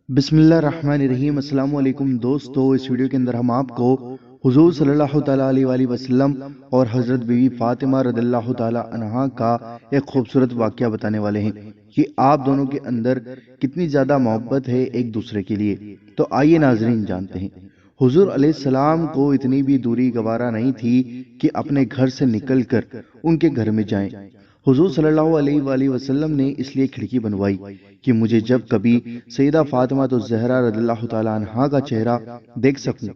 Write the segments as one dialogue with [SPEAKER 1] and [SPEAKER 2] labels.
[SPEAKER 1] बिस्मिल्लाहिर्रहमानिर्रहीम। अस्सलाम वालेकुम दोस्तों, इस वीडियो के अंदर हम आपको हुजूर सल्लल्लाहु ताला अलैहि वसल्लम और हज़रत बीवी फातिमा रदियल्लाहु ताला अन्हा का एक खूबसूरत वाक़या बताने वाले हैं कि आप दोनों के अंदर कितनी ज़्यादा मोहब्बत है एक दूसरे के लिए। तो आइए नाज़रीन जानते हैं। हुजूर अलैहिस्सलाम को इतनी भी दूरी गवारा नहीं थी कि अपने घर से निकलकर उनके घर में जाएं। हुजूर सल्लल्लाहु अलैहि वसल्लम ने इसलिए खिड़की बनवाई कि मुझे जब कभी सैयदा फातिमा तो ज़हरा रदियल्लाहु ताला अन्हा का चेहरा देख सकूं।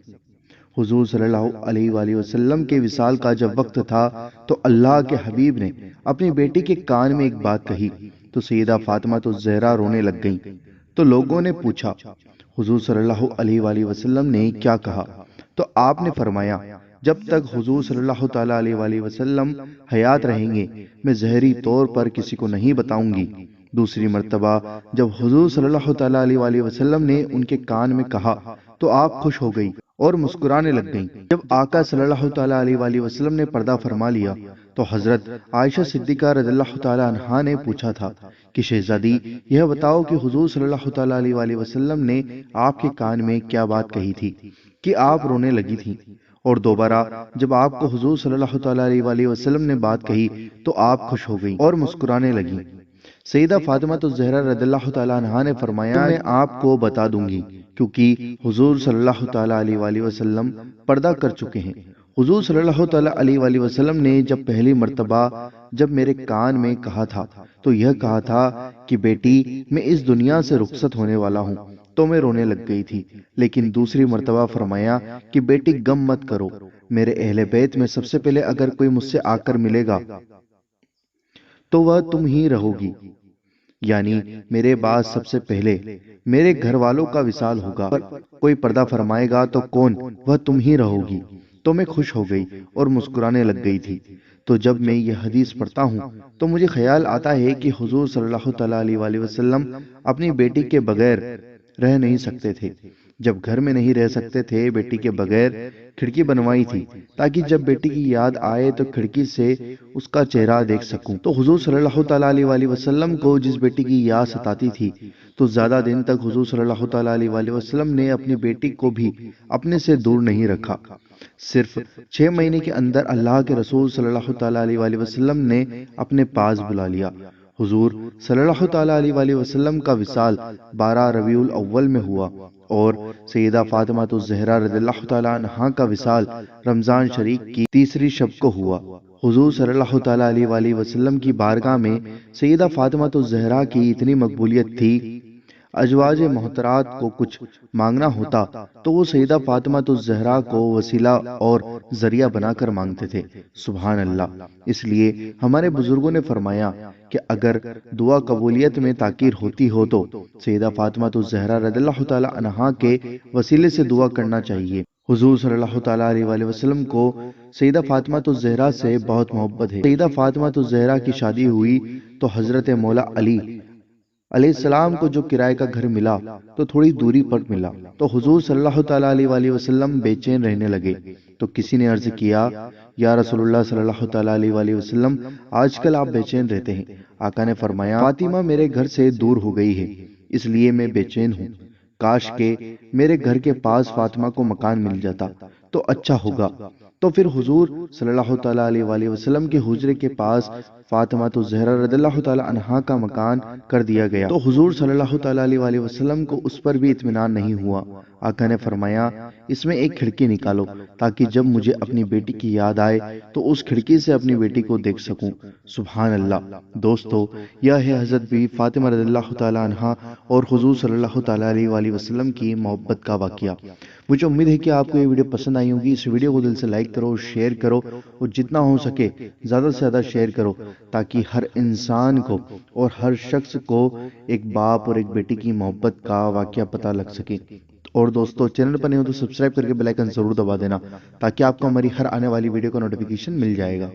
[SPEAKER 1] हुजूर सल्लल्लाहु अलैहि वसल्लम के विसाल का जब वक्त था तो अल्लाह के हबीब ने अपनी बेटी के कान में एक बात कही तो सैयदा फातिमा तो ज़हरा रोने लग गईं। तो लोगों ने पूछा, हुजूर सल्लल्लाहु अलैहि वसल्लम ने क्या कहा? तो आपने फरमाया, जब तक हुजूर सल्लल्लाहु ताला अलैहि वसल्लम हयात रहेंगे मैं ज़हरी तौर पर किसी को नहीं बताऊंगी। दूसरी मर्तबा जब हुजूर सल्लल्लाहु ताला अलैहि वसल्लम ने उनके कान में कहा तो आप खुश हो गई और मुस्कुराने लग गईं। जब आका सल्लल्लाहु ताला अलैहि वसल्लम ने पर्दा फरमा लिया तो हजरत आयशा सिद्दीका रज़ियल्लाहु ताला अन्हा ने पूछा था कि शहजादी, यह बताओ कि हुजूर सल्लल्लाहु ताला अलैहि वसल्लम ने आपके कान में क्या बात कही थी कि आप रोने लगी थीं? और दोबारा जब आपको हुजूर सल्लल्लाहु ताला अलैहि वसल्लम ने बात कही तो आप खुश हो गईं और मुस्कुराने लगीं। सईदा फातिमा तो ज़हरा रदियल्लाहु ताला अन्हा ने फरमाया, तो मैं आपको बता दूंगी क्योंकि हुजूर सल्लल्लाहु ताला अलैहि वसल्लम पर्दा कर चुके हैं। हुजूर सल्लल्लाहु ताला अलैहि वसल्लम ने जब पहली मर्तबा जब मेरे कान में कहा था तो यह कहा था कि बेटी मैं इस दुनिया से रुखसत होने वाला हूँ, तो मैं रोने लग गई थी। लेकिन दूसरी मर्तबा फरमाया कि बेटी गम मत करो, मेरे अहले बैत में सबसे पहले अगर कोई मुझसे आकर मिलेगा तो वह तुम ही रहोगी, यानी मेरे बाद सबसे पहले मेरे घर वालों का विसाल होगा। पर कोई पर्दा फरमाएगा तो कौन? वह तुम ही रहोगी। तो मैं खुश हो गई और मुस्कुराने लग गई थी। तो जब मैं यह हदीस पढ़ता हूँ तो मुझे ख्याल आता है कि हुजूर सल्लल्लाहु ताला अलैहि वसल्लम अपनी बेटी के बगैर रह नहीं सकते थे। जब घर में नहीं रह सकते थे, बेटी के बगैर खिड़की बनवाई थी ताकि जब बेटी की याद आए तो खिड़की से उसका चेहरा देख सकूं। तो हुजूर सल्लल्लाहु ताला अलैहि वसल्लम को जिस बेटी की याद सताती थी तो ज्यादा दिन तक हुजूर सल्लल्लाहु ताला अलैहि वसल्लम ने अपनी बेटी को भी अपने से दूर नहीं रखा। सिर्फ 6 महीने के अंदर अल्लाह के रसूल सल्लल्लाहु ताला अलैहि वसल्लम ने अपने पास बुला लिया। हुजूर सल्लल्लाहु ताला अलैहि वसल्लम का विसाल 12 रबीउल अव्वल में हुआ और सैयदा फातिमा तो ज़हरा रज़ियल्लाहु ताला अन्हा का विसाल रमजान शरीफ की तीसरी शब को हुआ। हुजूर सल्लल्लाहु ताला अलैहि वसल्लम की बारगाह में सैयदा फातिमा तो ज़हरा की इतनी मकबूलियत थी, अजवाज मोहतरात को कुछ मांगना होता तो वो सैयदा फातिमा तो ज़हरा को वसीला और जरिया बनाकर मांगते थे। सुभान अल्लाह। इसलिए हमारे बुजुर्गों ने फरमाया कि अगर दुआ कबूलियत में ताकीर होती हो तो सैयदा फातिमा तो ज़हरा रज़ियल्लाहु ताला अन्हा के वसीले से दुआ करना चाहिए। हुजूर सल्लल्लाहु ताला अलैहि वसल्लम को सैयदा फातिमा तो ज़हरा से बहुत मोहब्बत है। सैयदा फातिमा तो ज़हरा की शादी हुई तो हजरत मौला अली अलैहिस्सलाम को जो किराए का घर मिला तो थोड़ी दूरी पर मिला। तो हुजूर सल्लल्लाहु ताला अलैहि वसल्लम बेचैन रहने लगे। तो किसी ने अर्ज किया, या रसूलुल्लाह सल्लल्लाहु ताला अलैहि वसल्लम, आजकल आप बेचैन रहते हैं। आका ने फरमाया, फातिमा मेरे घर से दूर हो गई है, इसलिए मैं बेचैन हूँ। काश के मेरे घर के पास फातिमा को मकान मिल जाता तो अच्छा होगा। तो फिर हुजूर सल्लल्लाहु ताला अलैहि वसल्लम के हुजरे के पास फातिमा तो ज़हरा रज़ियल्लाहु ताला अन्हा का मकान कर दिया गया। तो हुजूर सल्लल्लाहु ताला अलैहि वसल्लम को उस पर भी इत्मीनान नहीं हुआ। आका ने फरमाया, इसमें एक खिड़की निकालो ताकि जब मुझे अपनी बेटी की याद आए तो उस खिड़की से अपनी बेटी को देख सकूं। सुभान अल्लाह। दोस्तों, यह है हज़रत बीवी फातिमा रज़ियल्लाहु ताला अन्हा और हुजूर सल्लल्लाहु ताला अलैहि वसल्लम की मोहब्बत का वाक़या। मुझे उम्मीद है कि आपको ये वीडियो पसंद आई होगी। इस वीडियो को दिल से लाइक करो, शेयर करो और जितना हो सके ज़्यादा से ज़्यादा शेयर करो ताकि हर इंसान को और हर शख्स को एक बाप और एक बेटी की मोहब्बत का वाक़या पता लग सके। और दोस्तों, चैनल पर नहीं हो तो सब्सक्राइब करके बेल आइकन जरूर दबा देना ताकि आपको हमारी हर आने वाली वीडियो का नोटिफिकेशन मिल जाएगा।